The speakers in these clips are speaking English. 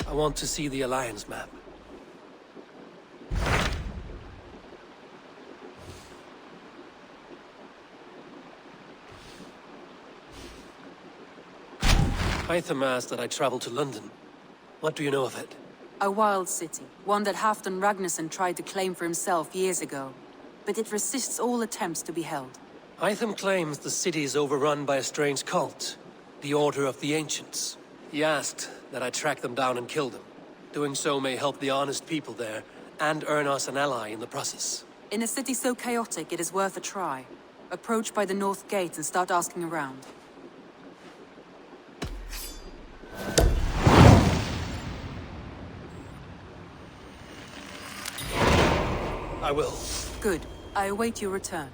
I want to see the Alliance map. Hytham asked that I travel to London. What do you know of it? A wild city, one that Halfdan Ragnarsson tried to claim for himself years ago. But it resists all attempts to be held. Hytham claims the city is overrun by a strange cult, the Order of the Ancients. He asked that I track them down and kill them. Doing so may help the honest people there, and earn us an ally in the process. In a city so chaotic, it is worth a try. Approach by the North Gate and start asking around. I will. Good. I await your return.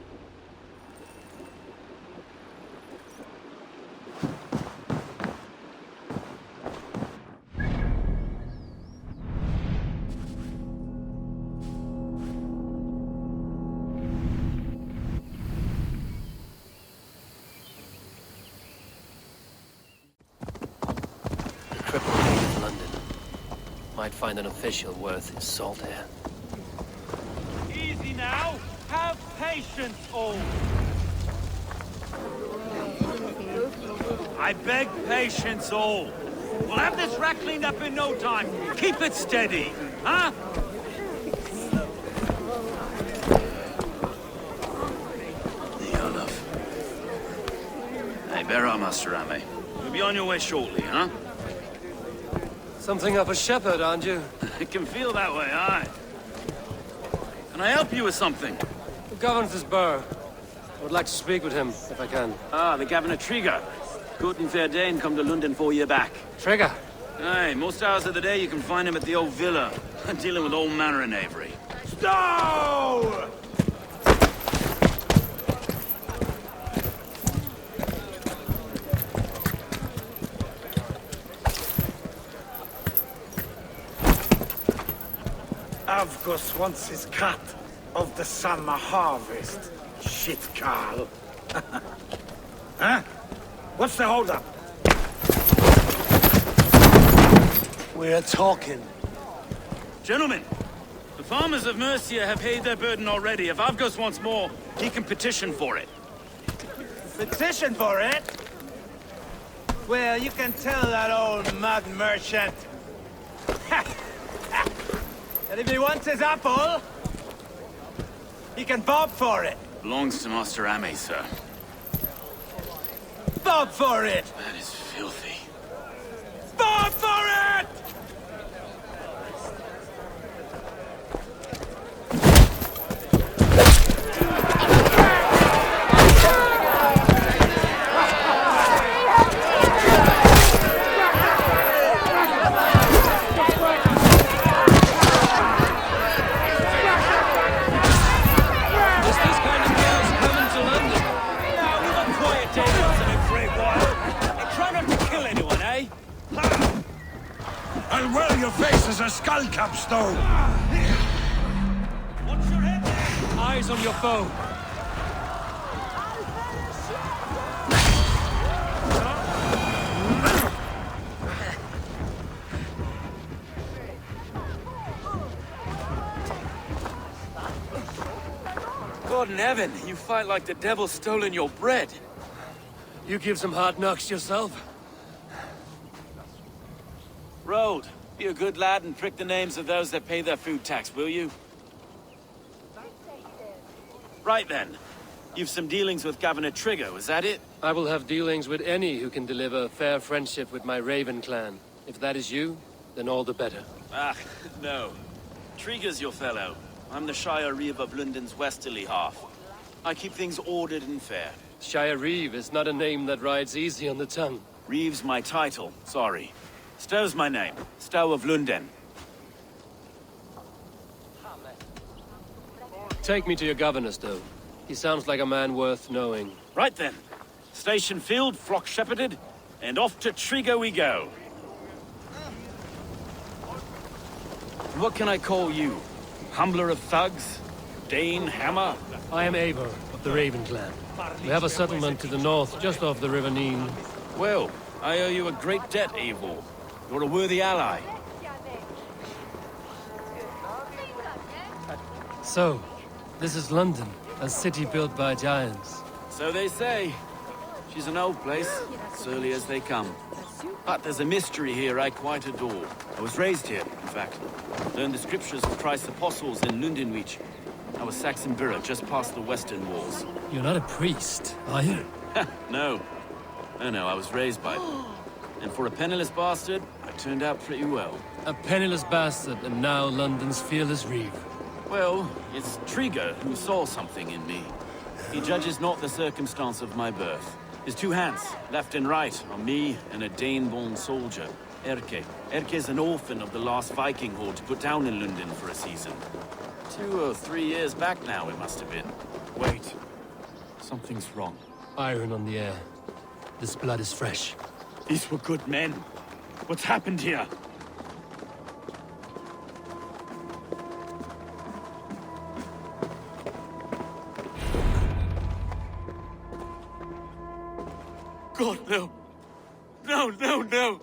The Triple Gate of London. Might find an official worth his salt here. Easy now. Have patience, all. I beg patience, all. We'll have this wreck cleaned up in no time. Keep it steady, huh? The Olaf. Hey, bear on, Master Ame. You'll be on your way shortly, huh? Something of a shepherd, aren't you? It can feel that way, aye. Can I help you with something? The Governor's Burr. I would like to speak with him, if I can. Ah, the Governor Trigger. Good and fair Dane come to London 4 year back. Trigger! Aye, most hours of the day you can find him at the old villa, dealing with all manner of knavery. Stow! Avgos wants his cut of the summer harvest. Shit, Carl. Huh? What's the holdup? We're talking. Gentlemen, the farmers of Mercia have paid their burden already. If Avgos wants more, he can petition for it. Petition for it? Well, you can tell that old mud merchant. And if he wants his apple, he can bob for it. Belongs to Master Ame, sir. Bob for it! That is filthy. Bob for it! A skull capstone! Watch your head there! Eyes on your foe! God in heaven, you fight like the devil's stolen your bread. You give some hard knocks yourself? Road. Be a good lad and prick the names of those that pay their food tax, will you? Right then. You've some dealings with Governor Trigger, was that it? I will have dealings with any who can deliver fair friendship with my Raven clan. If that is you, then all the better. Ah, no. Trigger's your fellow. I'm the Shire Reeve of Lunden's westerly half. I keep things ordered and fair. Shire Reeve is not a name that rides easy on the tongue. Reeve's my title, sorry. Stow's my name. Stow of Lunden. Take me to your governor, Stow. He sounds like a man worth knowing. Right then. Station filled, flock shepherded, and off to Trigger we go. What can I call you? Humbler of thugs? Dane, hammer? I am Eivor of the Raven clan. We have a settlement to the north, just off the River Neen. Well, I owe you a great debt, Eivor. You're a worthy ally. So, this is London, a city built by giants. So they say. She's an old place, surly as they come. But there's a mystery here I quite adore. I was raised here, in fact. Learned the scriptures of Christ's apostles in Lunden, Leech. I was Assassin Brotherhood, just past the western walls. You're not a priest, are you? No. No, I was raised by them. And for a penniless bastard, I turned out pretty well. A penniless bastard, and now London's fearless reeve. Well, it's Trigger who saw something in me. He judges not the circumstance of my birth. His two hands, left and right, on me and a Dane-born soldier, Erke. Erke's an orphan of the last Viking horde put down in Lunden for a season. 2 or 3 years back now, it must have been. Wait. Something's wrong. Iron on the air. This blood is fresh. These were good men. What's happened here? God, no. No.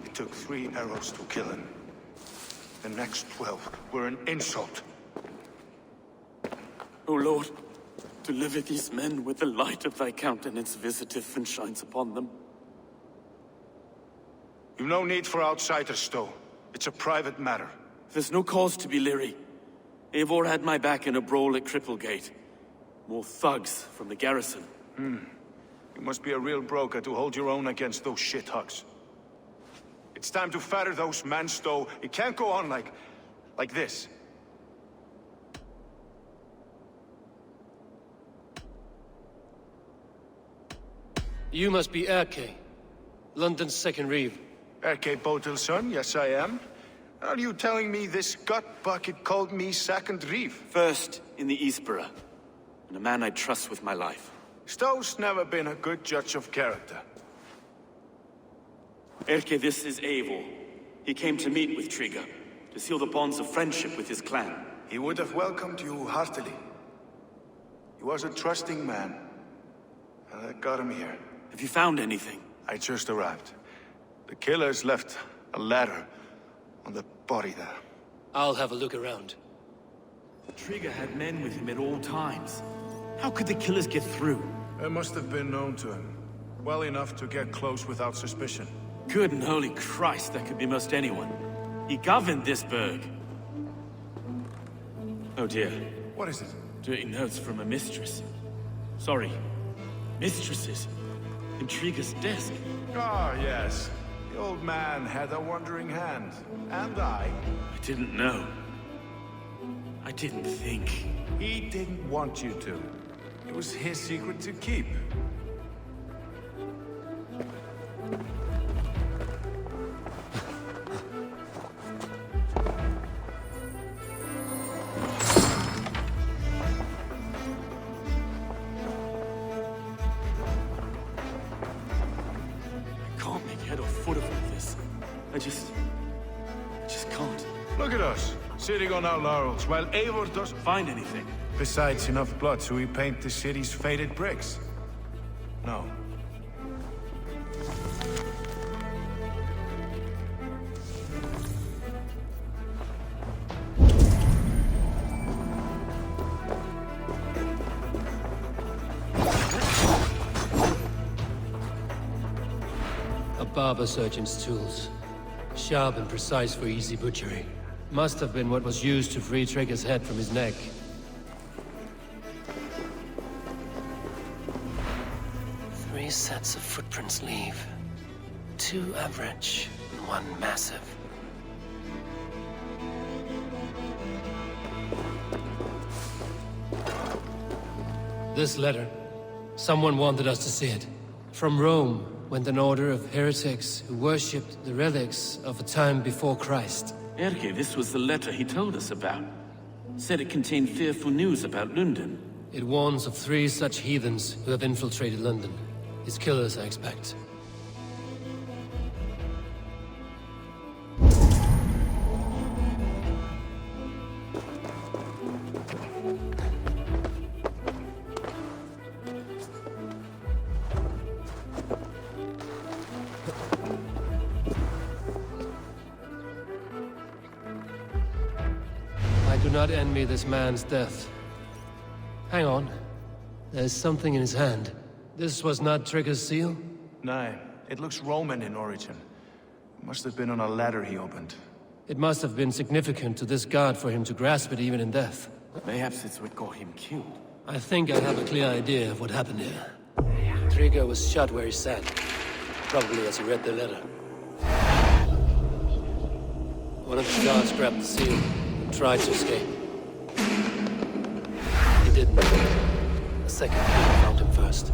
It took 3 arrows to kill him. The next 12 were an insult. O Lord, deliver these men with the light of thy countenance visiteth and shines upon them. You've no need for outsiders, Stowe. It's a private matter. There's no cause to be leery. Eivor had my back in a brawl at Cripplegate. More thugs from the garrison. You must be a real broker to hold your own against those shithugs. It's time to fetter those men, Stowe. It can't go on like this. You must be Erke, London's second reeve. Erke Botil's son, yes I am. Are you telling me this gut bucket called me second reeve? First in the Eastborough, and a man I trust with my life. Stowe's never been a good judge of character. Erke, this is Eivor. He came to meet with Trigger, to seal the bonds of friendship with his clan. He would have welcomed you heartily. He was a trusting man, and that got him here. Have you found anything? I just arrived. The killers left a ladder on the body there. I'll have a look around. Trigger had men with him at all times. How could the killers get through? It must have been known to him. Well enough to get close without suspicion. Good and holy Christ, that could be most anyone. He governed this burg. Oh dear. What is it? Dirty notes from a mistress. Sorry. Mistresses. In Trigger's desk. Ah, yes. The old man had a wandering hand. And I didn't know. I didn't think. He didn't want you to. It was his secret to keep. I can't make head or foot of all this. I just can't. Look at us, sitting on our laurels, while Eivor doesn't Find anything. Besides enough blood to repaint the city's faded bricks. No. A barber surgeon's tools. Sharp and precise for easy butchery. Must have been what was used to free Trigger's head from his neck. Three sets of footprints leave. 2 average, and 1 massive. This letter. Someone wanted us to see it. From Rome went an order of heretics who worshipped the relics of a time before Christ. Erke, this was the letter he told us about. Said it contained fearful news about Lunden. It warns of 3 such heathens who have infiltrated London. His killers, I expect. not envy this man's death. Hang on. There's something in his hand. This was not Trigger's seal? No, it looks Roman in origin. Must have been on a ladder he opened. It must have been significant to this god for him to grasp it even in death. Mayhaps it's what got him killed. I think I have a clear idea of what happened here. Trigger was shot where he sat. Probably as he read the letter. One of the guards grabbed the seal and tried to escape. He didn't. A second killer found him first.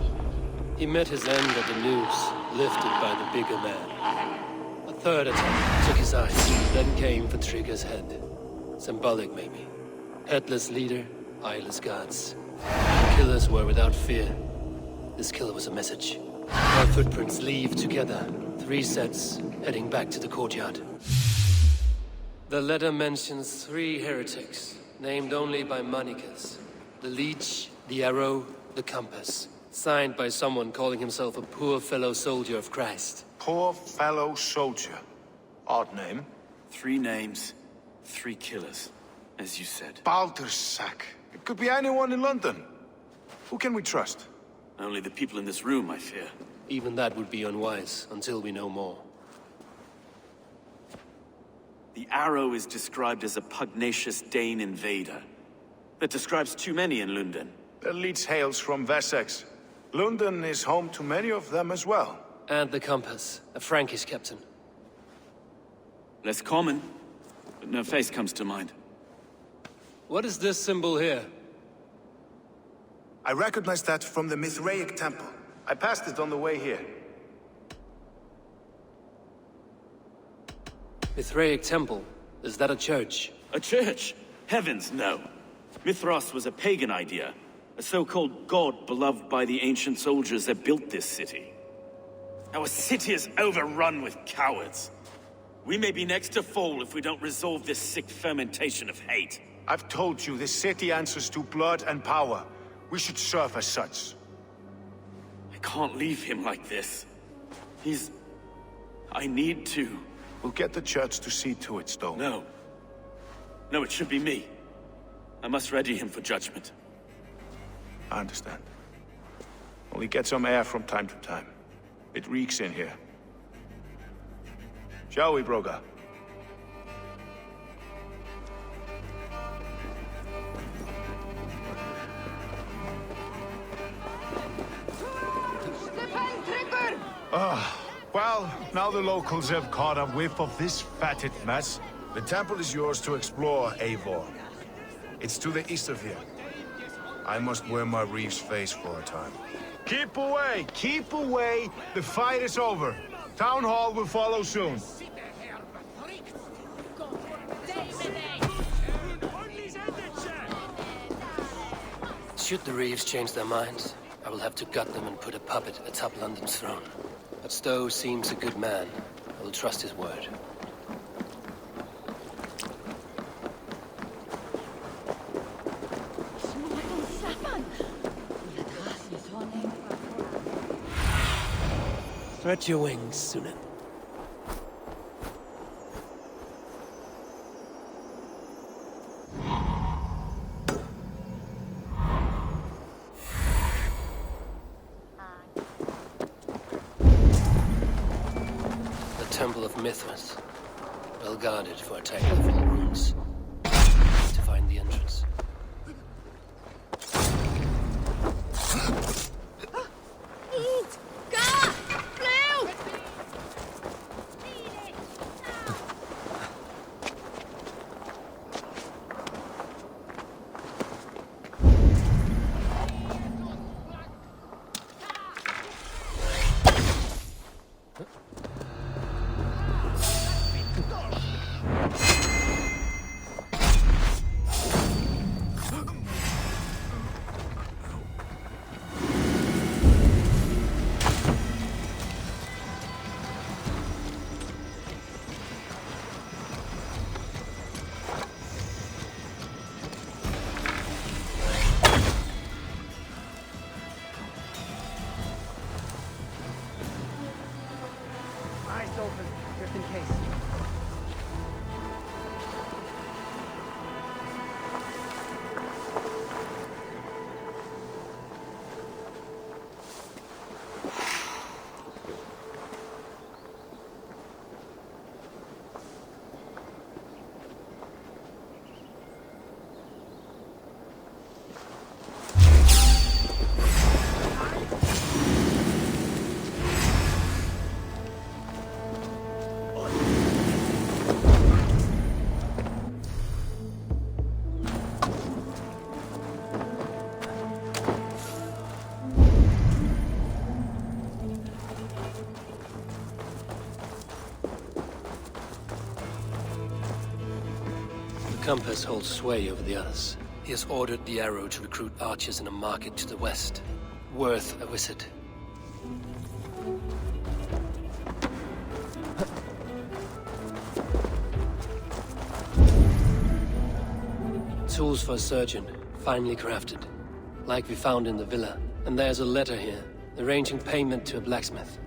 He met his end at the noose, lifted by the bigger man. A third attack took his eyes, then came for Trigger's head. Symbolic, maybe. Headless leader, eyeless guards. Killers were without fear. This killer was a message. Our footprints leave together. 3 sets, heading back to the courtyard. The letter mentions 3 heretics, named only by monikers. The Leech, the Arrow, the Compass. Signed by someone calling himself a poor fellow soldier of Christ. Poor fellow soldier. Odd name. 3 names, 3 killers, as you said. Baldersack. It could be anyone in London. Who can we trust? Only the people in this room, I fear. Even that would be unwise, until we know more. The Arrow is described as a pugnacious Dane invader. That describes too many in Lunden. The Leech hails from Wessex. Lunden is home to many of them as well. And the Compass, a Frankish captain. Less common, but no face comes to mind. What is this symbol here? I recognize that from the Mithraic temple. I passed it on the way here. Mithraic temple? Is that a church? A church? Heavens, no. Mithras was a pagan idea. A so-called god beloved by the ancient soldiers that built this city. Our city is overrun with cowards. We may be next to fall if we don't resolve this sick fermentation of hate. I've told you, this city answers to blood and power. We should serve as such. I can't leave him like this. I need to. We'll get the church to see to it, Stone. No. No, it should be me. I must ready him for judgment. I understand. Only get some air from time to time. It reeks in here. Shall we, Broga? Well, now the locals have caught a whiff of this fatted mess. The temple is yours to explore, Eivor. It's to the east of here. I must wear my Reeve's face for a time. Keep away! Keep away! The fight is over. Town Hall will follow soon. Should the Reeves change their minds, I will have to gut them and put a puppet atop London's throne. But Stowe seems a good man. I will trust his word. Spread your wings, Sunan. Temple of Mithras. Well guarded for attack from the ruins. To find the entrance. Open, just in case. compass holds sway over the others. He has ordered the arrow to recruit archers in a market to the west. Worth a visit. Tools for a surgeon, finely crafted. Like we found in the villa. And there's a letter here, arranging payment to a blacksmith.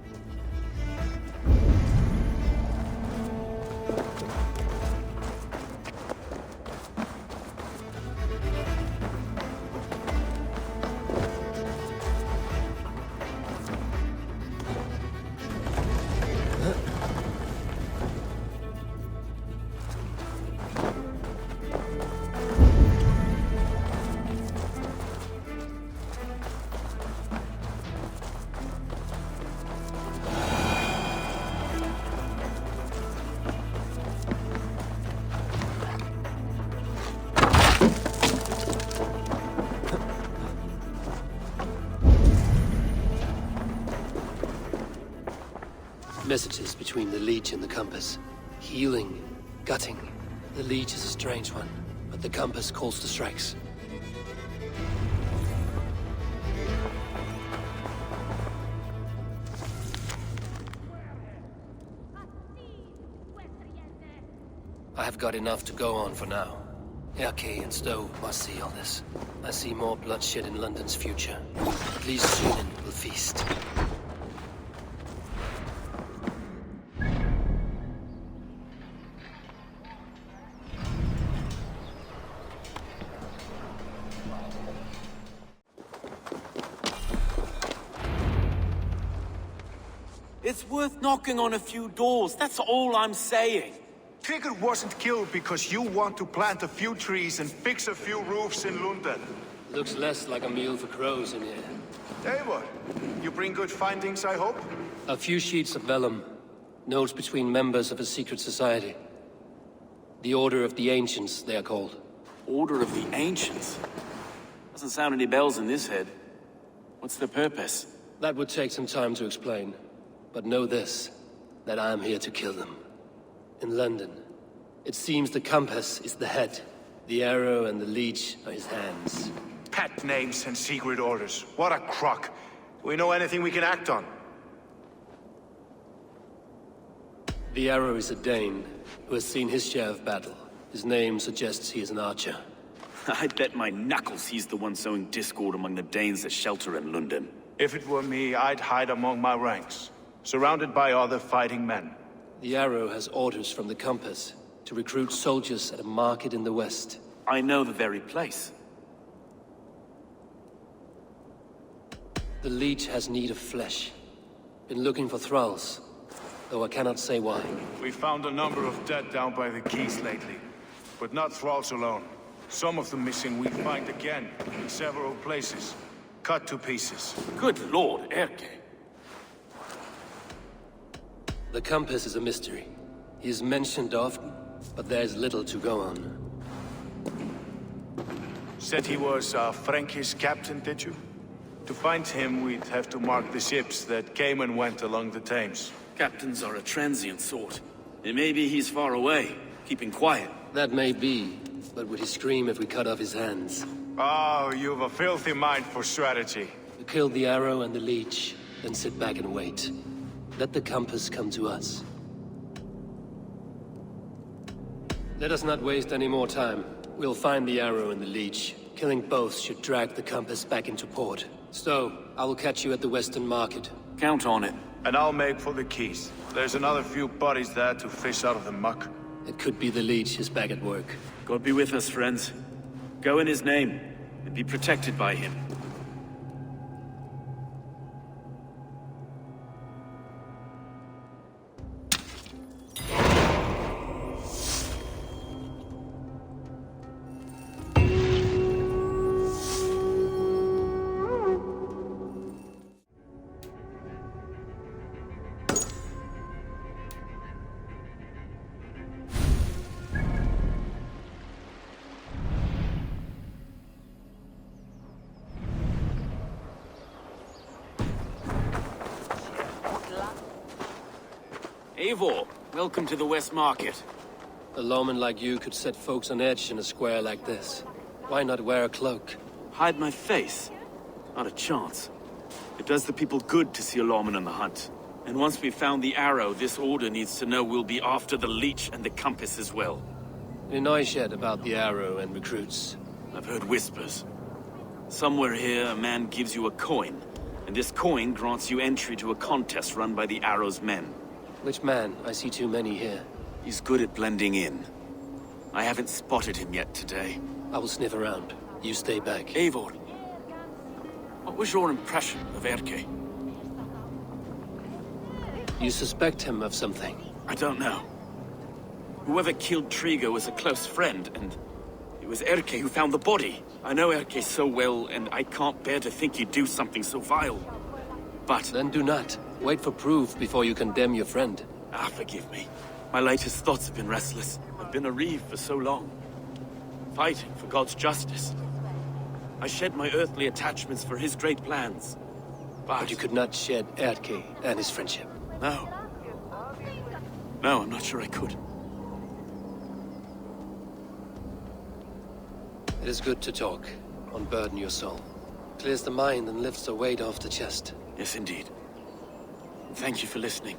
Messages between the Leech and the compass. Healing, gutting. The Leech is a strange one, but the compass calls to strikes. I have got enough to go on for now. Erke and Stowe must see all this. I see more bloodshed in London's future. At least Lunden will feast. It's worth knocking on a few doors, that's all I'm saying. Trigger wasn't killed because you want to plant a few trees and fix a few roofs in Lunden. Looks less like a meal for crows in here. Eivor, you bring good findings, I hope? A few sheets of vellum. Notes between members of a secret society. The Order of the Ancients, they are called. Order of the Ancients? Doesn't sound any bells in this head. What's their purpose? That would take some time to explain. But know this, that I am here to kill them. In London, it seems the compass is the head. The arrow and the leech are his hands. Pet names and secret orders. What a crock. Do we know anything we can act on? The arrow is a Dane, who has seen his share of battle. His name suggests he is an archer. I'd bet my knuckles he's the one sowing discord among the Danes that shelter in Lunden. If it were me, I'd hide among my ranks, surrounded by other fighting men. The arrow has orders from the compass to recruit soldiers at a market in the west. I know the very place. The Leech has need of flesh. Been looking for thralls, though I cannot say why. We found a number of dead down by the quays lately, but not thralls alone. Some of the missing we find again in several places, cut to pieces. Good lord, Erke. The compass is a mystery. He is mentioned often, but there's little to go on. Said he was a Frankish captain, did you? To find him, we'd have to mark the ships that came and went along the Thames. Captains are a transient sort. It may be he's far away, keeping quiet. That may be, but would he scream if we cut off his hands? Oh, you've a filthy mind for strategy. We kill the arrow and the leech, then sit back and wait. Let the compass come to us. Let us not waste any more time. We'll find the arrow and the leech. Killing both should drag the compass back into port. Stowe, I will catch you at the Western Market. Count on it. And I'll make for the quays. There's another few bodies there to fish out of the muck. It could be the leech is back at work. God be with us, friends. Go in his name, and be protected by him. Eivor, welcome to the West Market. A lawman like you could set folks on edge in a square like this. Why not wear a cloak? Hide my face? Not a chance. It does the people good to see a lawman on the hunt. And once we've found the arrow, this order needs to know we'll be after the Leech and the compass as well. Any noise yet about the arrow and recruits? I've heard whispers. Somewhere here, a man gives you a coin, and this coin grants you entry to a contest run by the Arrow's men. Which man? I see too many here. He's good at blending in. I haven't spotted him yet today. I will sniff around. You stay back. Eivor, what was your impression of Erke? You suspect him of something? I don't know. Whoever killed Trigo was a close friend, and it was Erke who found the body. I know Erke so well, and I can't bear to think he'd do something so vile. But... Then do not. Wait for proof before you condemn your friend. forgive me. My latest thoughts have been restless. I've been a reeve for so long. Fighting for God's justice. I shed my earthly attachments for his great plans. But you could not shed Erke and his friendship. No. No, I'm not sure I could. It is good to talk. Unburden your soul. Clears the mind and lifts the weight off the chest. Yes, indeed. Thank you for listening.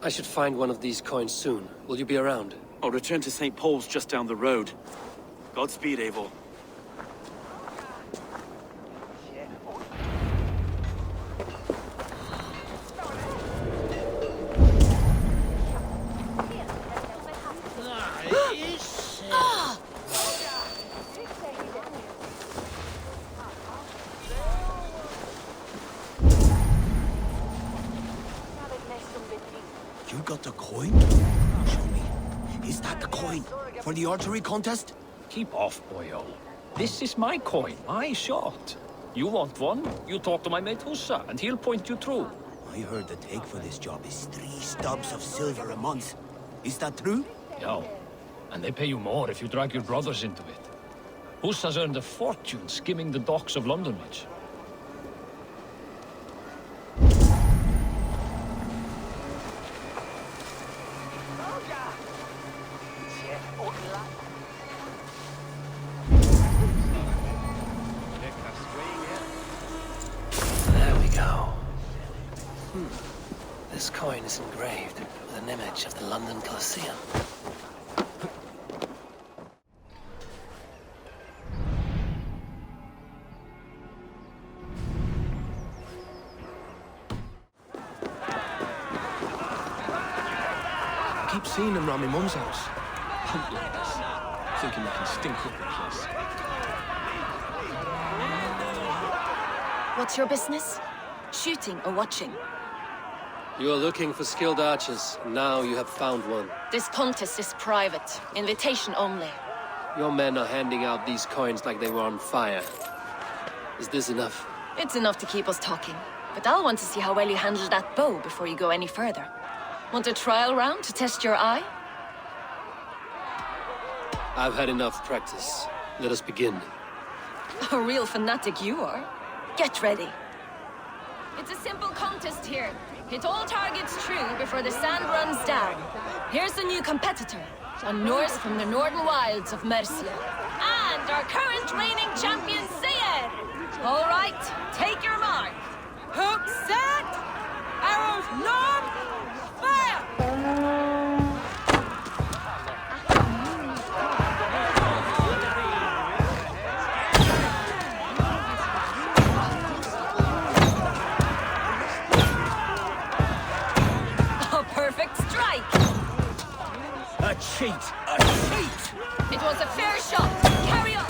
I should find one of these coins soon. Will you be around? I'll return to St. Paul's just down the road. Godspeed, Eivor. You got the coin? Show me. Is that the coin? For the archery contest? Keep off, boyo. This is my coin, my shot. You want one? You talk to my mate Hussa, and he'll point you through. I heard the take for this job is 3 stubs of silver a month. Is that true? Yeah, and they pay you more if you drag your brothers into it. Hussa's earned a fortune skimming the docks of London much. There we go. This coin is engraved with an image of the London Colosseum. I keep seeing them around my mum's house. Hunt like this, thinking they can stink up the place. What's your business? Shooting or watching? You are looking for skilled archers, and now you have found one. This contest is private. Invitation only. Your men are handing out these coins like they were on fire. Is this enough? It's enough to keep us talking. But I'll want to see how well you handle that bow before you go any further. Want a trial round to test your eye? I've had enough practice. Let us begin. A real fanatic you are. Get ready. It's a simple contest here. Hit all targets true before the sand runs down. Here's the new competitor, a Norse from the northern wilds of Mercia. And our current reigning champion, Seir. All right, take your mark. Hook set! Arrows locked! Fire! A cheat! A cheat! It was a fair shot. Carry on.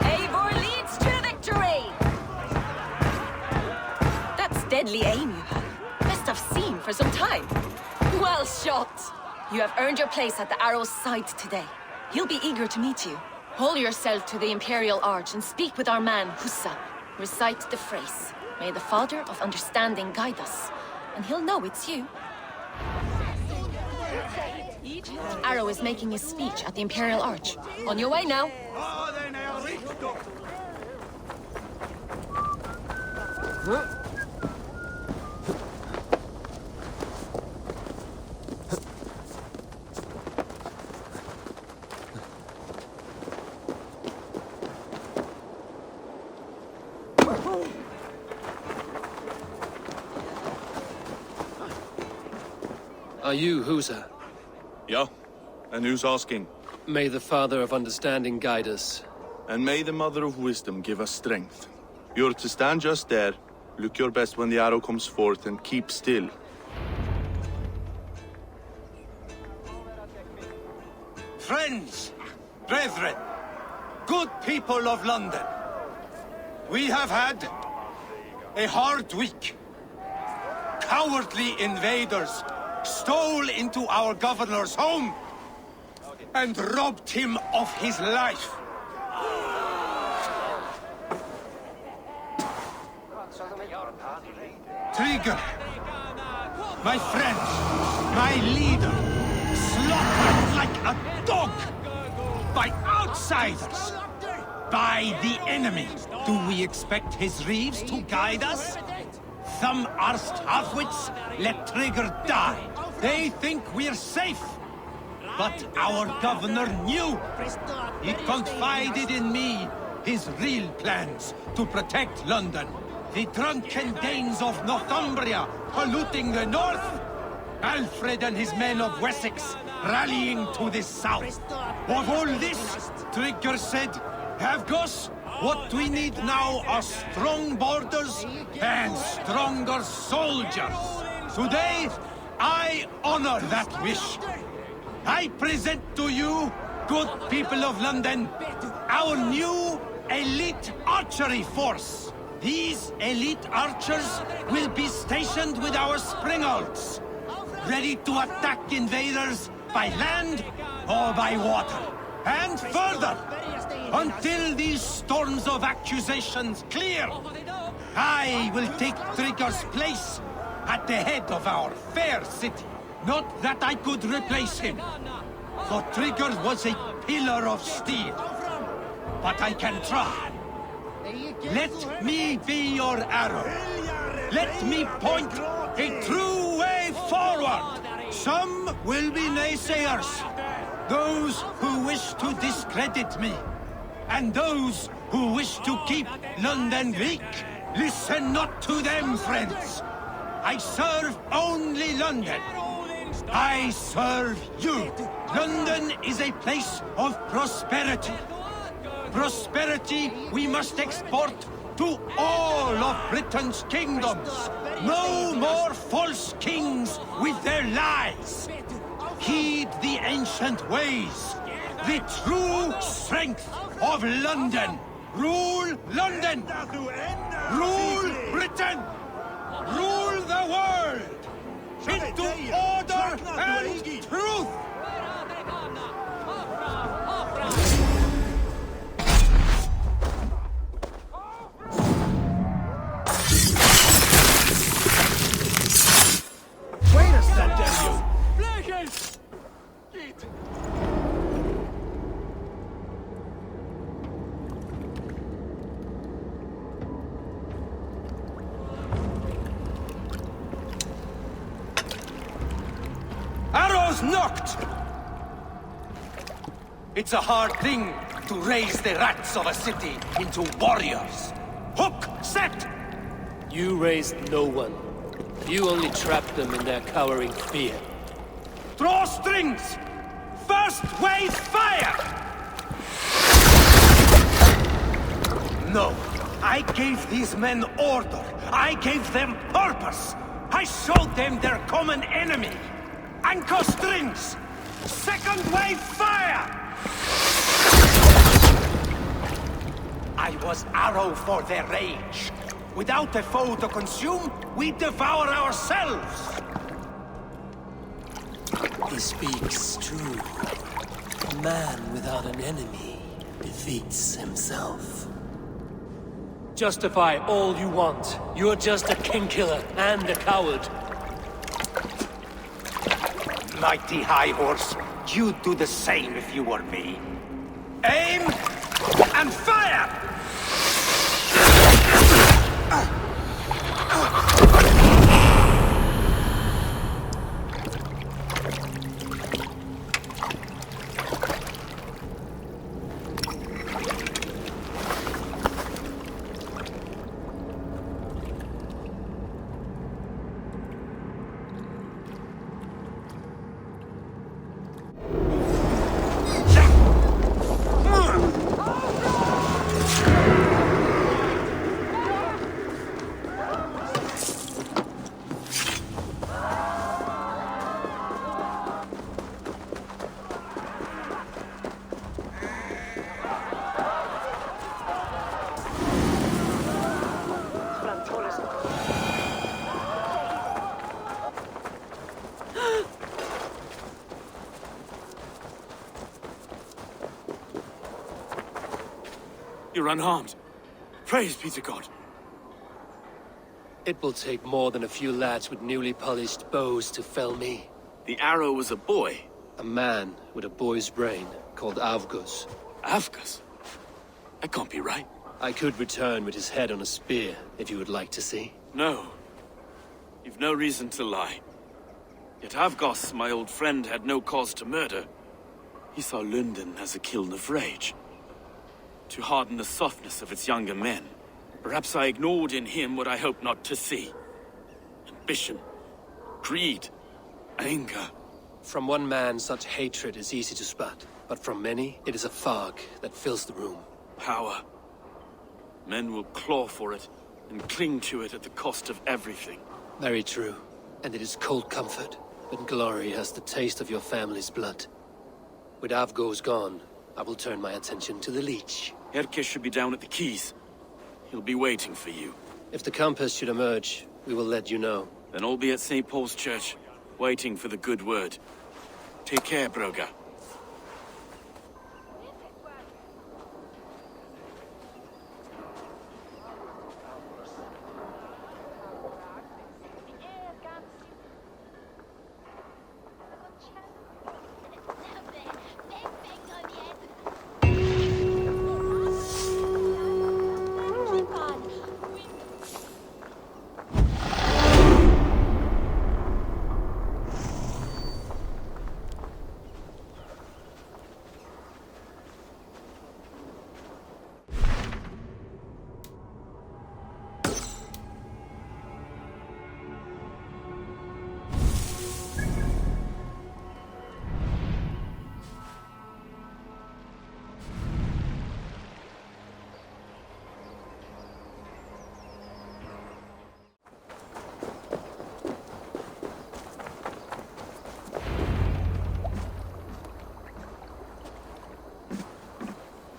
Eivor leads to victory. That's deadly aim you have. Best I've seen for some time. Well shot. You have earned your place at the Arrow's side today. He'll be eager to meet you. Hold yourself to the Imperial Arch and speak with our man, Hussa. Recite the phrase. May the Father of Understanding guide us. And he'll know it's you. Arrow is making his speech at the Imperial Arch. On your way now. Are you Husa? Yeah. And who's asking? May the Father of Understanding guide us. And may the Mother of Wisdom give us strength. You're to stand just there, look your best when the arrow comes forth, and keep still. Friends, brethren, good people of London, we have had a hard week. Cowardly invaders stole into our governor's home and robbed him of his life. Trigger, my friend, my leader, slaughtered like a dog by outsiders, by the enemy. Do we expect his reeves to guide us? Some arsed halfwits let Trigger die. They think we're safe. But our governor knew. He confided in me his real plans to protect London. The drunken Danes of Northumbria polluting the north. Alfred and his men of Wessex rallying to the south. Of all this, Trigger said, Havgos, what we need now are strong borders and stronger soldiers. Today, I honor that wish. I present to you, good people of London, our new elite archery force. These elite archers will be stationed with our springald's, ready to attack invaders by land or by water. And further, until these storms of accusations clear, I will take Trigger's place at the head of our fair city. Not that I could replace him, for Trigger was a pillar of steel. But I can try. Let me be your arrow. Let me point a true way forward. Some will be naysayers, those who wish to discredit me, and those who wish to keep London weak. Listen not to them, friends. I serve only London. I serve you. London is a place of prosperity. Prosperity we must export to all of Britain's kingdoms. No more false kings with their lies. Heed the ancient ways. The true strength of London. Rule London. Rule Britain. Rule the world. Into order and truth! Wait a second, Arrows knocked! It's a hard thing to raise the rats of a city into warriors. Hook set! You raised no one. You only trapped them in their cowering fear. Draw strings! First wave fire! No, I gave these men order. I gave them purpose. I showed them their common enemy. Anchor strings! Second wave fire! I was arrow for their rage. Without a foe to consume, we devour ourselves. He speaks true. A man without an enemy defeats himself. Justify all you want. You're just a king-killer and a coward. Mighty High Horse, you'd do the same if you were me. Aim and fire! You're unharmed. Praise be to God. It will take more than a few lads with newly polished bows to fell me. The arrow was a boy. A man with a boy's brain, called Avgus. Avgus? That can't be right. I could return with his head on a spear, if you would like to see. No. You've no reason to lie. Yet Avgus, my old friend, had no cause to murder. He saw Lunden as a kiln of rage. To harden the softness of its younger men. Perhaps I ignored in him what I hoped not to see. Ambition. Greed. Anger. From one man, such hatred is easy to spot. But from many, it is a fog that fills the room. Power. Men will claw for it, and cling to it at the cost of everything. Very true. And it is cold comfort, when glory has the taste of your family's blood. With Avgo's gone, I will turn my attention to the Leech. Erke should be down at the quays. He'll be waiting for you. If the compass should emerge, we will let you know. Then I'll be at St. Paul's Church, waiting for the good word. Take care, Broga.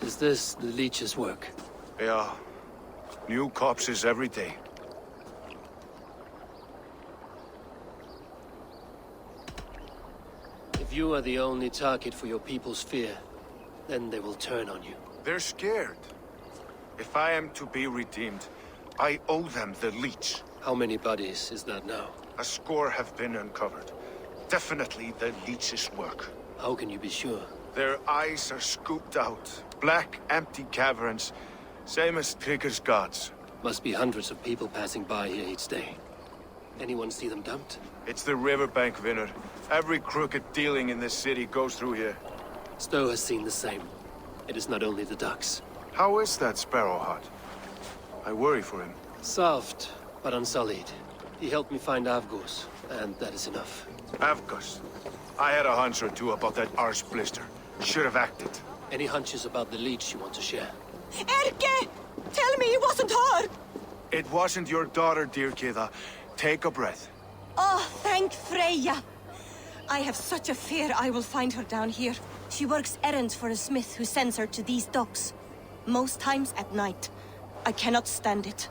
Is this the Leech's work? Yeah. New corpses every day. If you are the only target for your people's fear, then they will turn on you. They're scared. If I am to be redeemed, I owe them the Leech. How many bodies is that now? A score have been uncovered. Definitely the Leech's work. How can you be sure? Their eyes are scooped out. Black, empty caverns. Same as Trigger's gods. Must be hundreds of people passing by here each day. Anyone see them dumped? It's the riverbank, Vinner. Every crooked dealing in this city goes through here. Stowe has seen the same. It is not only the ducks. How is that Sparrow hut? I worry for him. Soft, but unsullied. He helped me find Avgos, and that is enough. Avgos. I had a hunch or two about that arse blister. Should have acted. Any hunches about the Leech you want to share? Erke! Tell me it wasn't her! It wasn't your daughter, dear Kida. Take a breath. Oh, thank Freya! I have such a fear I will find her down here. She works errands for a smith who sends her to these docks. Most times at night. I cannot stand it.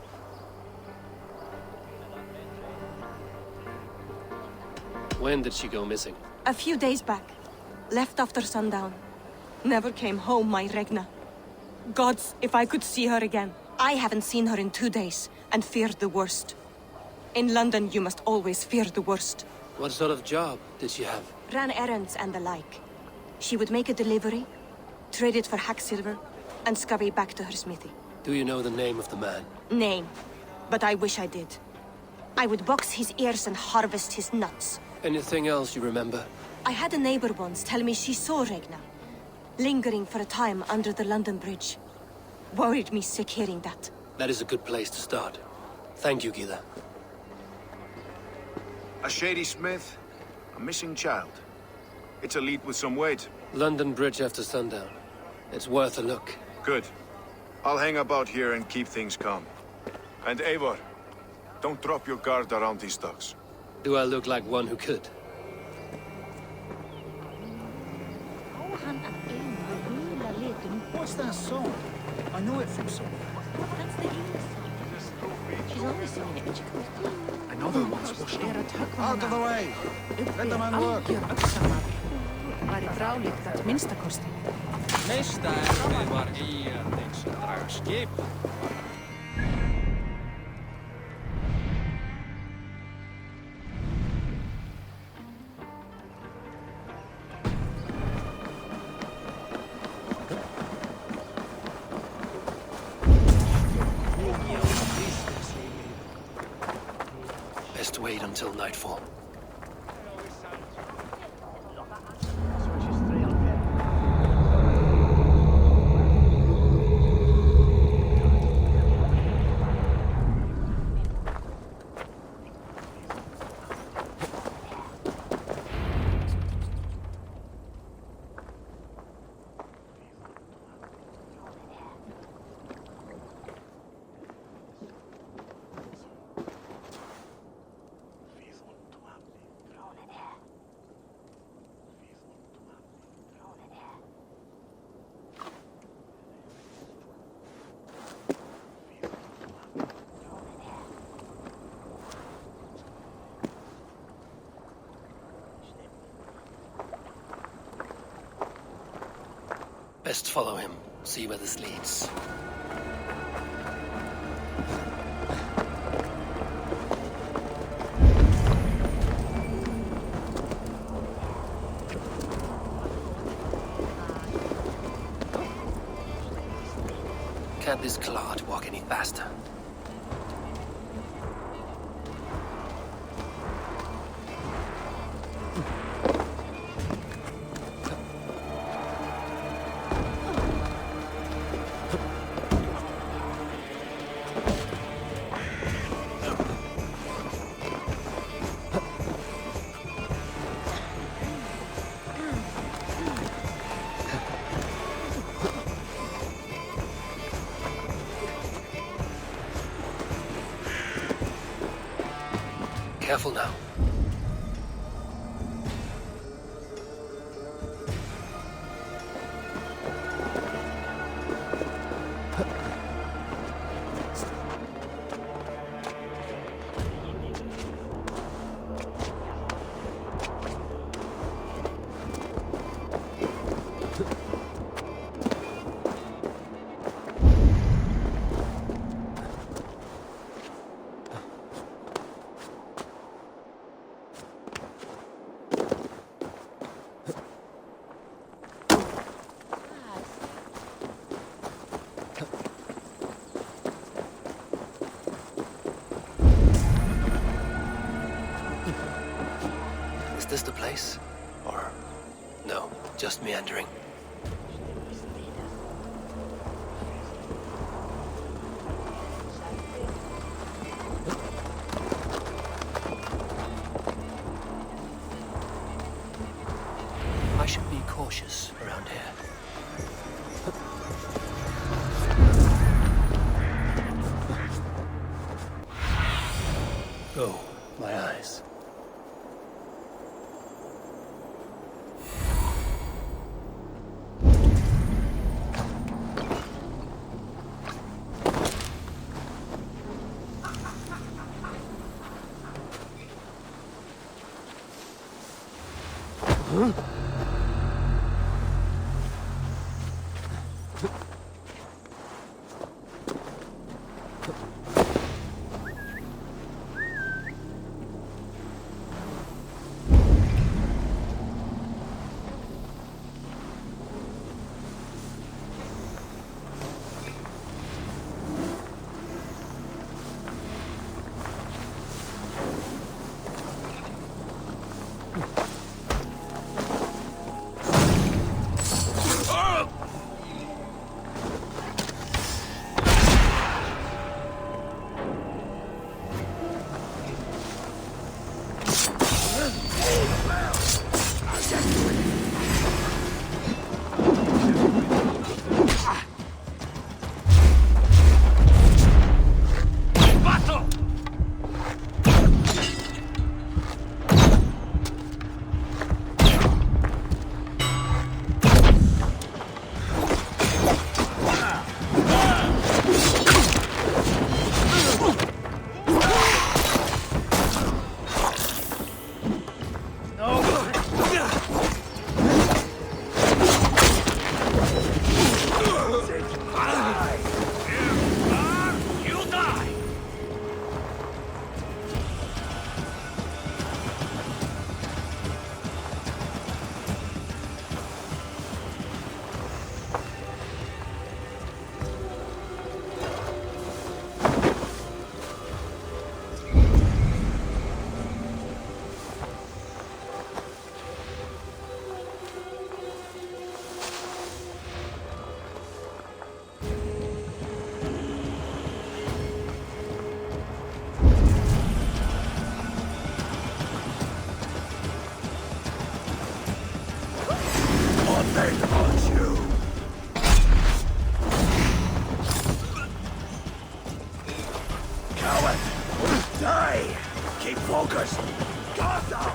When did she go missing? A few days back. Left after sundown. Never came home, my Regna. Gods, if I could see her again. I haven't seen her in 2 days, and feared the worst. In London, you must always fear the worst. What sort of job did she have? Ran errands and the like. She would make a delivery, trade it for hack silver, and scurry back to her smithy. Do you know the name of the man? Name. But I wish I did. I would box his ears and harvest his nuts. Anything else you remember? I had a neighbor once tell me she saw Regna, lingering for a time under the London Bridge. Worried me sick hearing that. That is a good place to start. Thank you, Gila. A shady smith, a missing child. It's a lead with some weight. London Bridge after sundown. It's worth a look. Good. I'll hang about here and keep things calm. And Eivor, don't drop your guard around these docks. Do I look like one who could? What's that song? I know it from somewhere. That's the English song. She's only singing it when she comes home. Another one's washed up. Out of the way! Let the man work! Væri frálíkt að minnsta kosti. Meistä Eivor Varinsdottir skip. Best wait until nightfall. Best follow him, see where this leads. Can't this clod walk any faster? Careful now. Is this the place? Or no, just meandering? I should be cautious around here. Oh, my eyes. They want you! Coward! Die! Keep focused! Got them!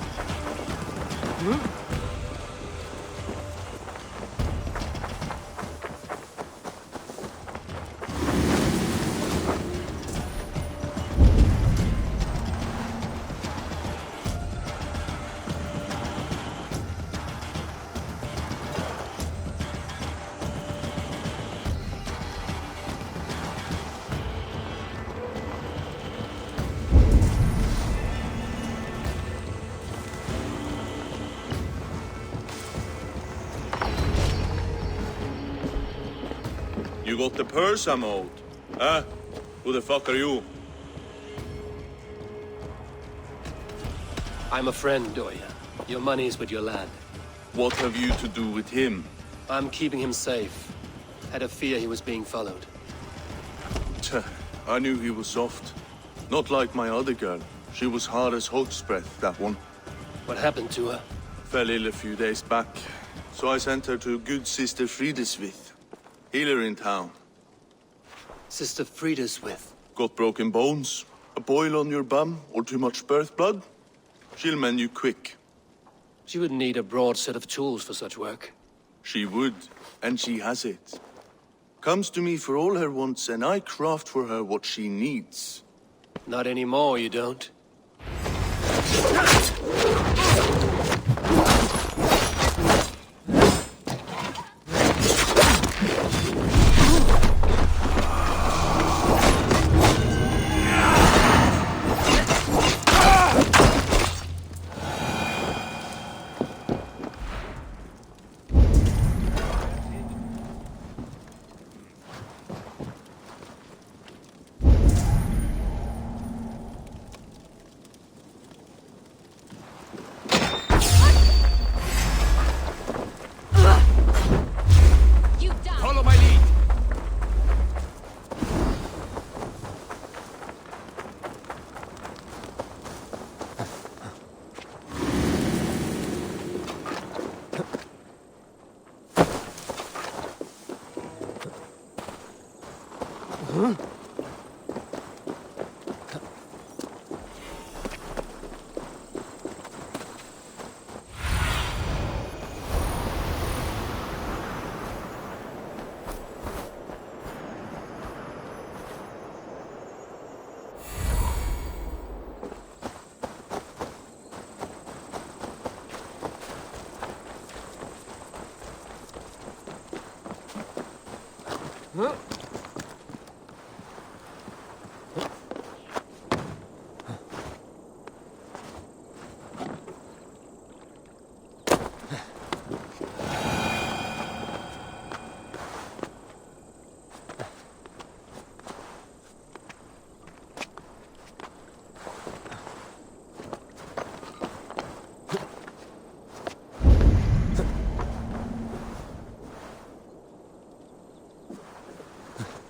You got the purse I'm owed? Huh? Who the fuck are you? I'm a friend, Doya. Your money's with your lad. What have you to do with him? I'm keeping him safe. Had a fear he was being followed. I knew he was soft. Not like my other girl. She was hard as hog's breath, that one. What happened to her? Fell ill a few days back. So I sent her to good Sister Friedeswith. Healer in town. Sister Friedeswith. Got broken bones, a boil on your bum, or too much birth blood? She'll mend you quick. She would need a broad set of tools for such work. She would, and she has it. Comes to me for all her wants, and I craft for her what she needs. Not anymore, you don't.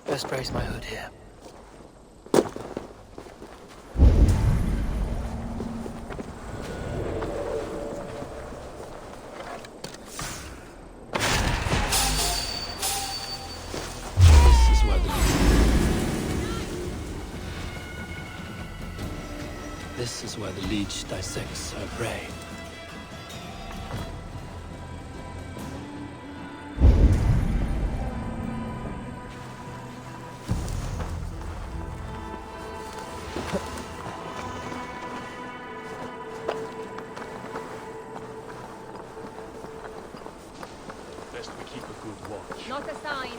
Best brace my hood here. This is where the Leech dissects her prey. Not a sign.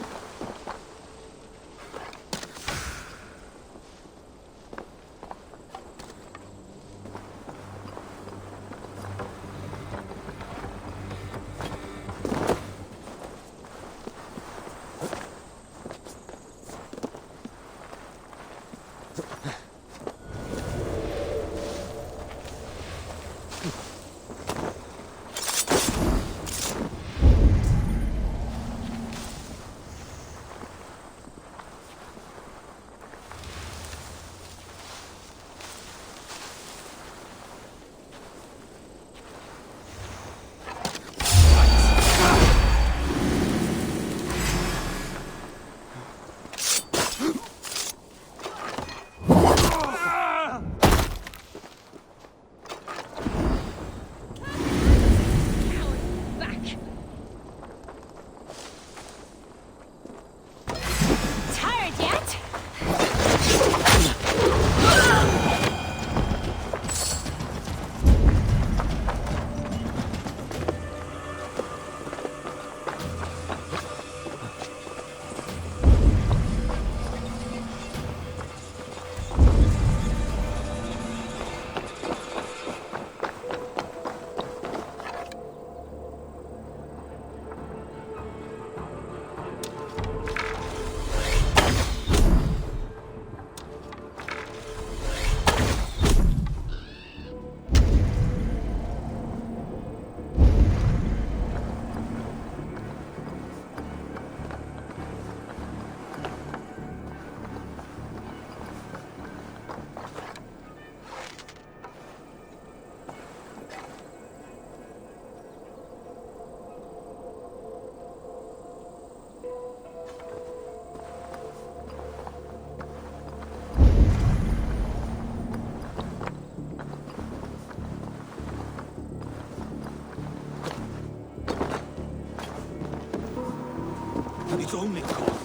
It's only called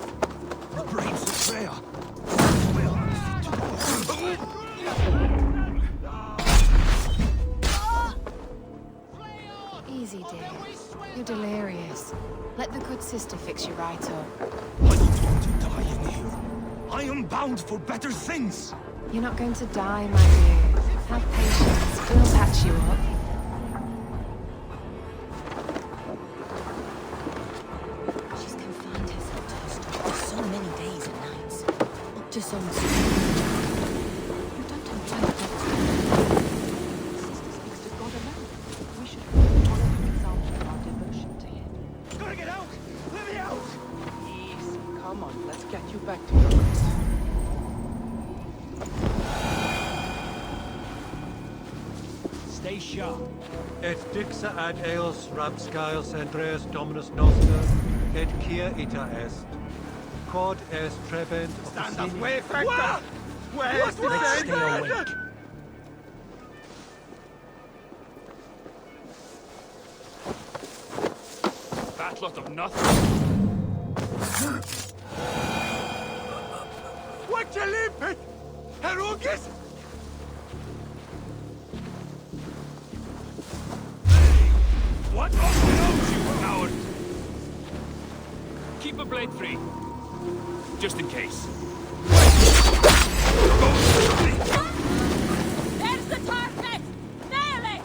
the brains of Freya. Well, fit to go. Easy, dear. You're delirious. Let the good sister fix you right up. I don't want to die in here. I am bound for better things. You're not going to die, my dear. Have patience. We'll patch you up. She's confined herself to her store for so many days and nights. Up to some... You don't enjoy the sister speaks to God alone. We should follow an example of our devotion to him. Gotta get out! Let me out! Easy, come on, let's get you back to your roots. Stay sharp. Et dixa ad eos rapscaios Andreas Dominus Noster, et kia ita est. Quod est trebent Stand up, way factor! Where's the Let's stay awake. That lot of nothing. What you limping? Herugis? What? Off the nose, you coward! Keep a blade free. Just in case. There's the target! Nail it!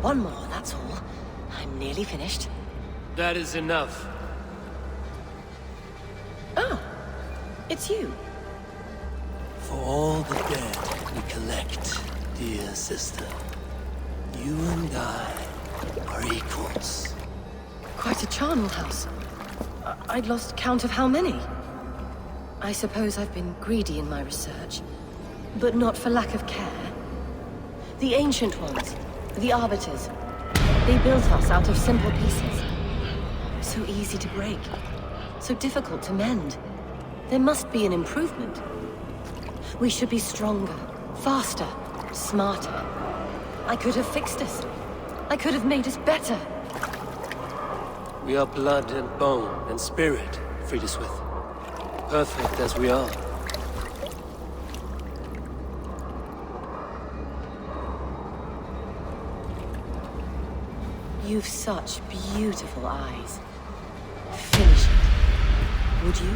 One more, that's all. I'm nearly finished. That is enough. Oh, it's you. For all the dead we collect, dear sister, you and I are equals. Quite a charnel house. I'd lost count of how many. I suppose I've been greedy in my research, but not for lack of care. The ancient ones, the arbiters, they built us out of simple pieces. So easy to break, so difficult to mend. There must be an improvement. We should be stronger, faster, smarter. I could have fixed us. I could have made us better. We are blood and bone and spirit, Friediswith. Perfect as we are. You've such beautiful eyes. Finish it, would you?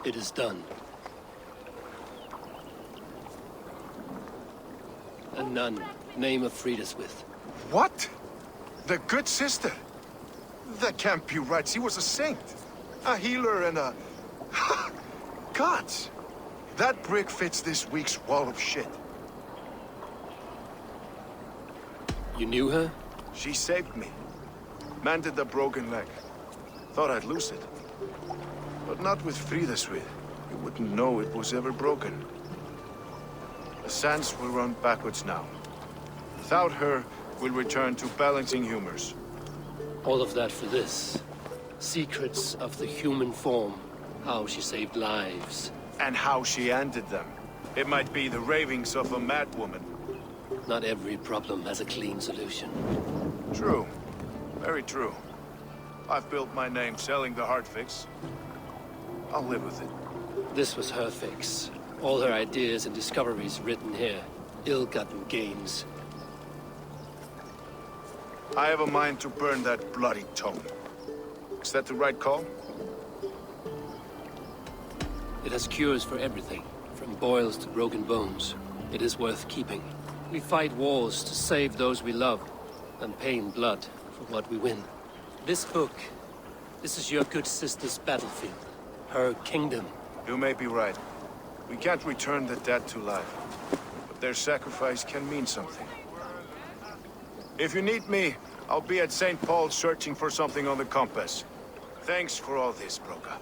It is done. A nun, name of Friedeswith. What? The good sister? That can't be right. She was a saint. A healer and a... Gods! That brick fits this week's wall of shit. You knew her? She saved me. Mended a broken leg. Thought I'd lose it. But not with Friedeswith. You wouldn't know it was ever broken. The sands will run backwards now. Without her, we'll return to balancing humors. All of that for this. Secrets of the human form. How she saved lives. And how she ended them. It might be the ravings of a madwoman. Not every problem has a clean solution. True. Very true. I've built my name selling the heart fix. I'll live with it. This was her fix. All her ideas and discoveries written here. Ill-gotten gains. I have a mind to burn that bloody tome. Is that the right call? It has cures for everything, from boils to broken bones. It is worth keeping. We fight wars to save those we love, and pay in blood for what we win. This book, this is your good sister's battlefield. Her kingdom. You may be right. We can't return the dead to life. But their sacrifice can mean something. If you need me, I'll be at St. Paul's searching for something on the compass. Thanks for all this, Broca.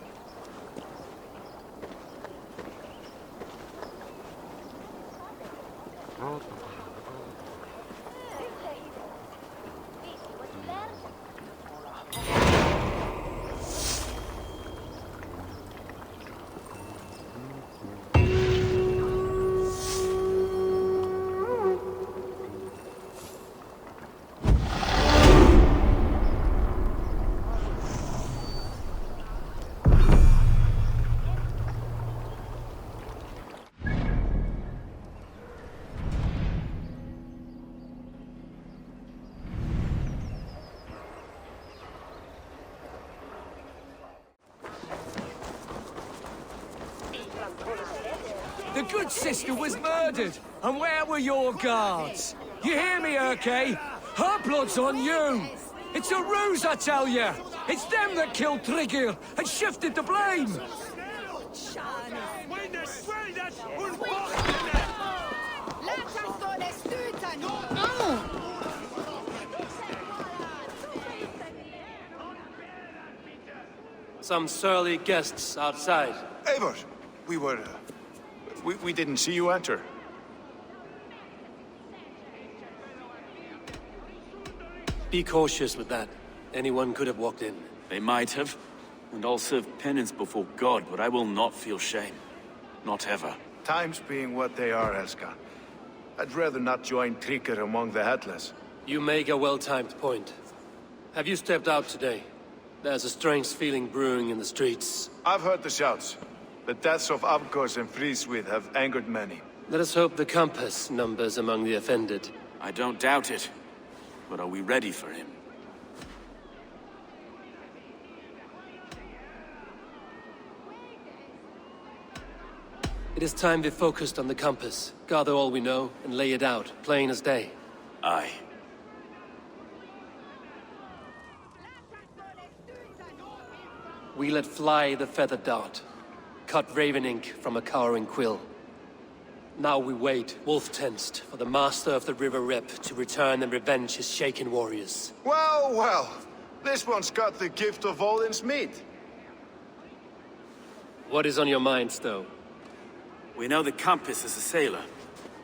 The good sister was murdered, and where were your guards? You hear me, Erke? Her blood's on you! It's a ruse, I tell you! It's them that killed Tryggr and shifted the blame! Some surly guests outside. Eivor, we didn't see you enter. Be cautious with that. Anyone could have walked in. They might have. And I'll serve penance before God, but I will not feel shame. Not ever. Times being what they are, Elska. I'd rather not join Tryggr among the headless. You make a well-timed point. Have you stepped out today? There's a strange feeling brewing in the streets. I've heard the shouts. The deaths of Avgos and Frieswith have angered many. Let us hope the compass numbers among the offended. I don't doubt it. But are we ready for him? It is time we focused on the compass. Gather all we know and lay it out, plain as day. Aye. We let fly the feathered dart. Cut raven ink from a cowering quill. Now we wait, wolf-tensed, for the master of the River Rep to return and revenge his shaken warriors. Well, well. This one's got the gift of Odin's meat. What is on your mind, Stowe? We know the compass is a sailor.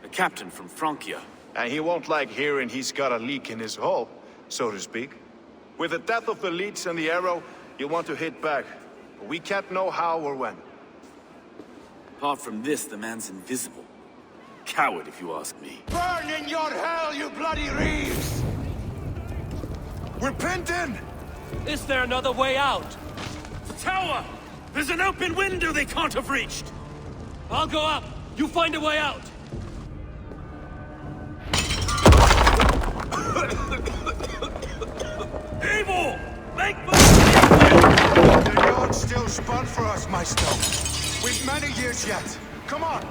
A captain from Francia. And he won't like hearing he's got a leak in his hull, so to speak. With the death of the Leech and the arrow, you'll want to hit back. But we can't know how or when. Apart from this, the man's invisible. Coward, if you ask me. Burn in your hell, you bloody reeves! We're pinned in! Is there another way out? Tower! There's an open window they can't have reached! I'll go up! You find a way out! Eivor! Make The yard still spun for us, my Stowe. We've many years yet. Come on!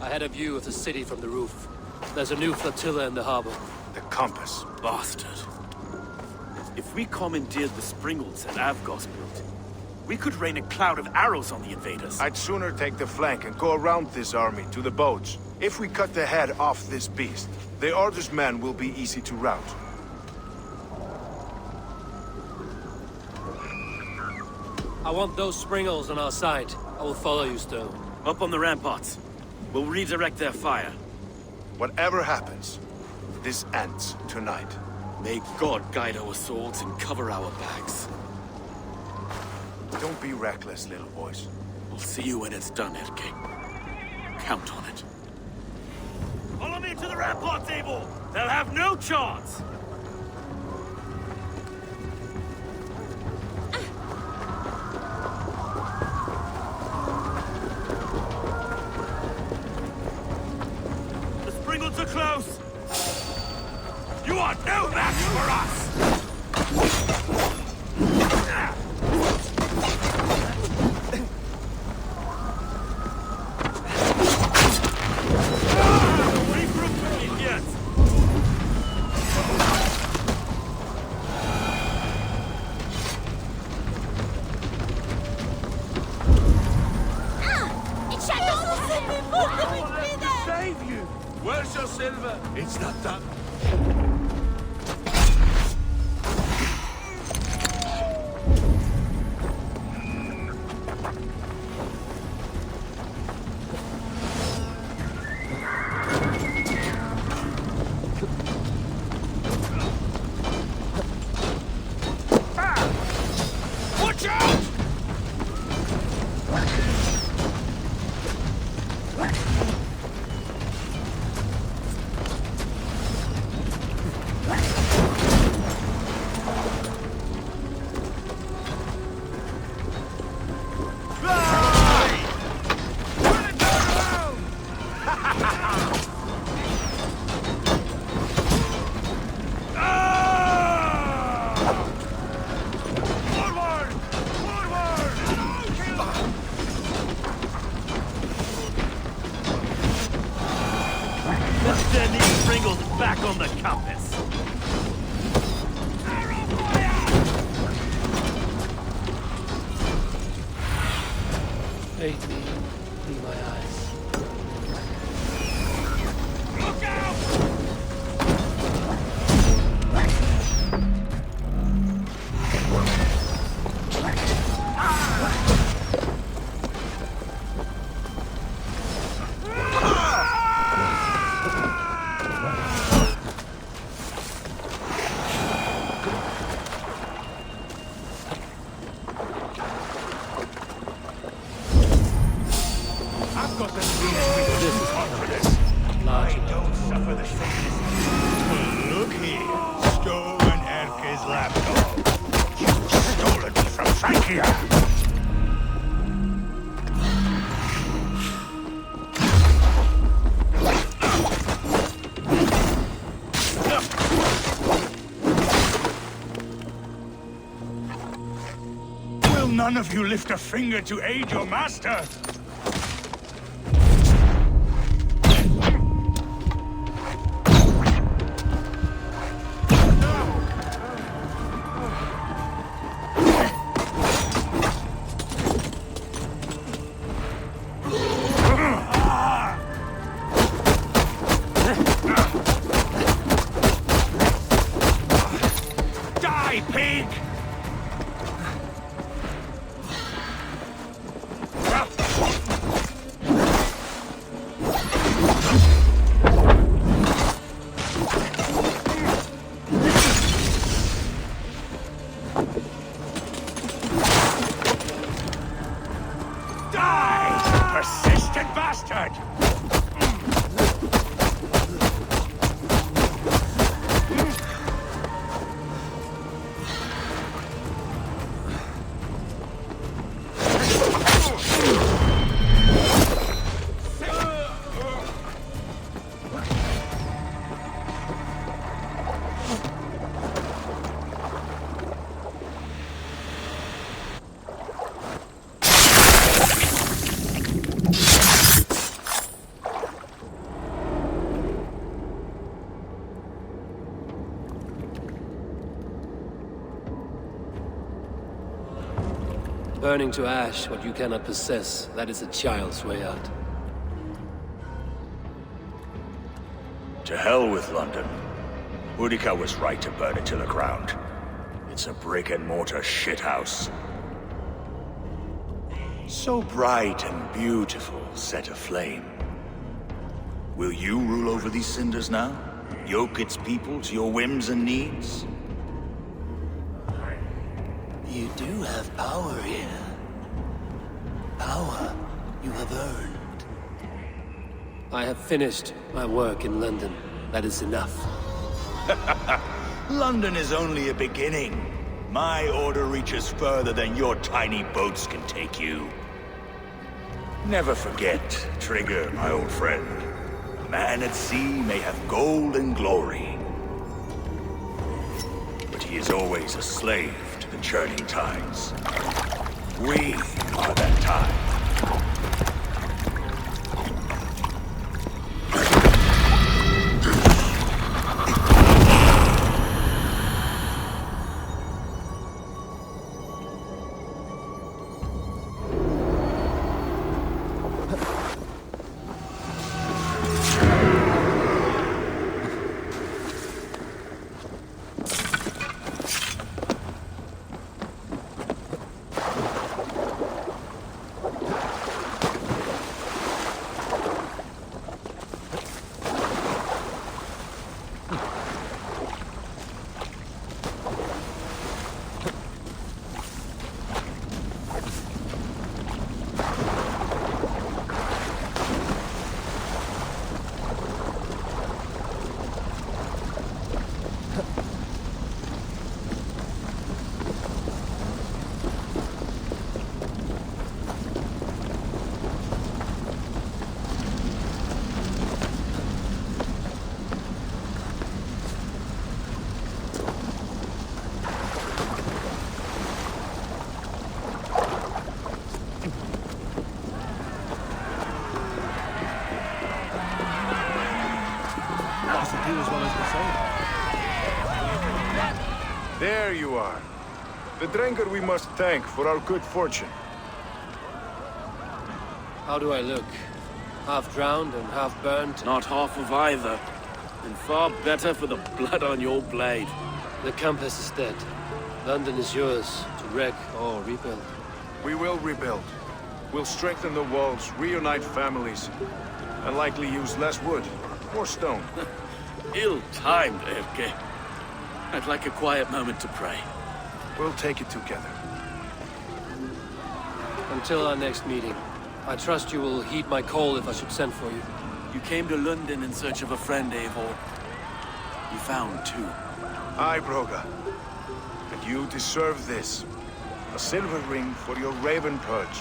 I had a view of the city from the roof. There's a new flotilla in the harbor. The compass. Bastard. If we commandeered the Springolds that Avgos built, we could rain a cloud of arrows on the invaders. I'd sooner take the flank and go around this army to the boats. If we cut the head off this beast, the Order's men will be easy to rout. I want those Springolds on our side. I will follow you, Stone. Up on the ramparts. We'll redirect their fire. Whatever happens, this ends tonight. May God guide our swords and cover our backs. Don't be reckless, little boys. We'll see you when it's done, Erke. Count on it. Follow me to the ramparts, Eivor! They'll have no chance! The Springolds are close! You are no match for us! It's not done. Watch out! Send these Springolds back on the compass! Aid me. Be my eyes. Look out! Large I don't suffer the sickness. Look here, stolen Erke's lapdog. You've stolen me from Frankia. Will none of you lift a finger to aid your master? Die, pig! Die, persistent bastard! Burning to ash what you cannot possess, that is a child's way out. To hell with London. Boudica was right to burn it to the ground. It's a brick-and-mortar shithouse. So bright and beautiful, set aflame. Will you rule over these cinders now? Yoke its people to your whims and needs? You do have power here. Power you have earned. I have finished my work in London. That is enough. London is only a beginning. My order reaches further than your tiny boats can take you. Never forget, Trigger, my old friend. A man at sea may have gold and glory, but he is always a slave to the churning tides. We are that tide. There you are. The Drenker we must thank for our good fortune. How do I look? Half drowned and half burnt? Not half of either. And far better for the blood on your blade. The compass is dead. London is yours, to wreck or rebuild. We will rebuild. We'll strengthen the walls, reunite families, and likely use less wood, more stone. Ill-timed, Erke. I'd like a quiet moment to pray. We'll take it together. Until our next meeting, I trust you will heed my call if I should send for you. You came to Lunden in search of a friend, Eivor. You found two. Aye, Broga. And you deserve this. A silver ring for your raven perch.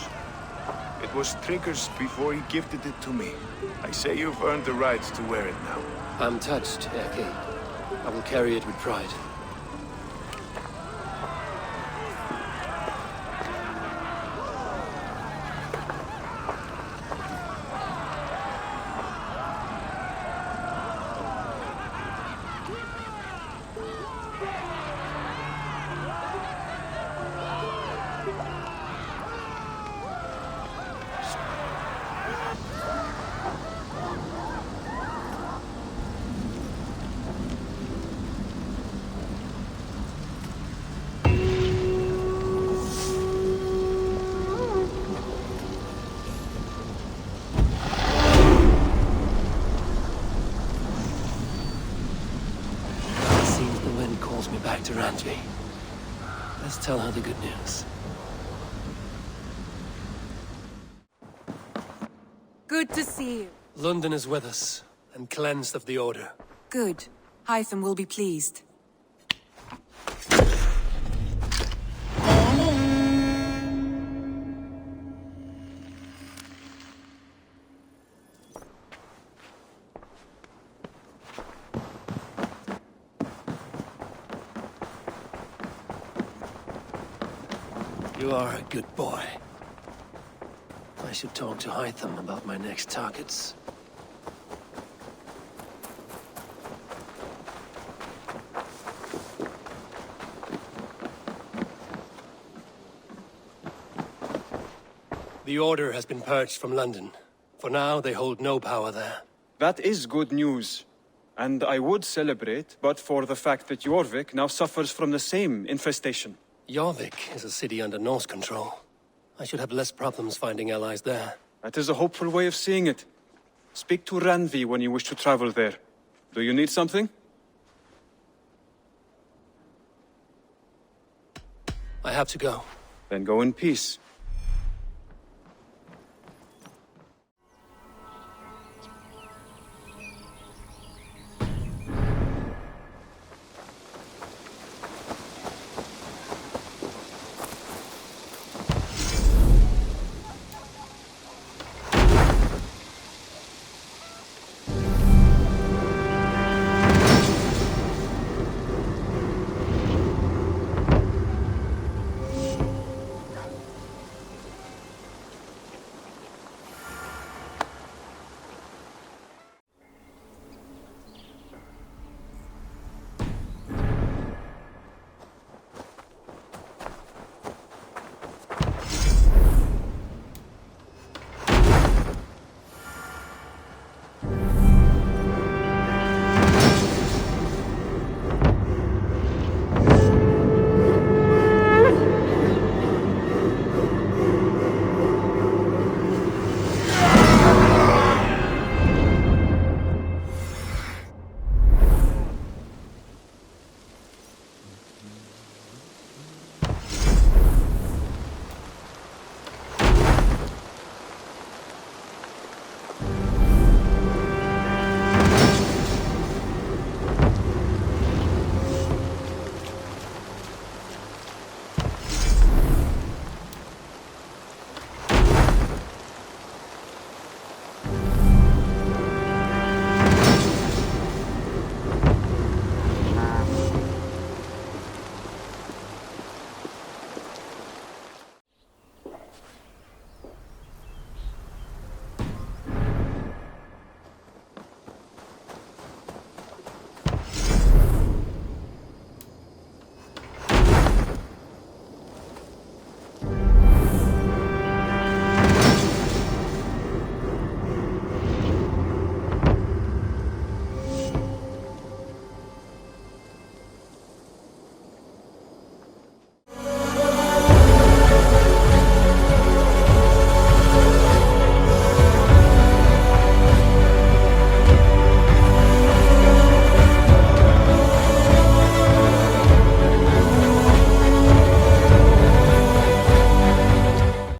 It was Trigger's before he gifted it to me. I say you've earned the right to wear it now. I'm touched, Erke. I will carry it with pride. To Randvi. Let's tell her the good news. Good to see you. Lunden is with us, and cleansed of the Order. Good. Hytham will be pleased. You are a good boy. I should talk to Hytham about my next targets. The Order has been purged from London. For now, they hold no power there. That is good news. And I would celebrate, but for the fact that Jorvik now suffers from the same infestation. Jorvik is a city under Norse control. I should have less problems finding allies there. That is a hopeful way of seeing it. Speak to Randvi when you wish to travel there. Do you need something? I have to go. Then go in peace.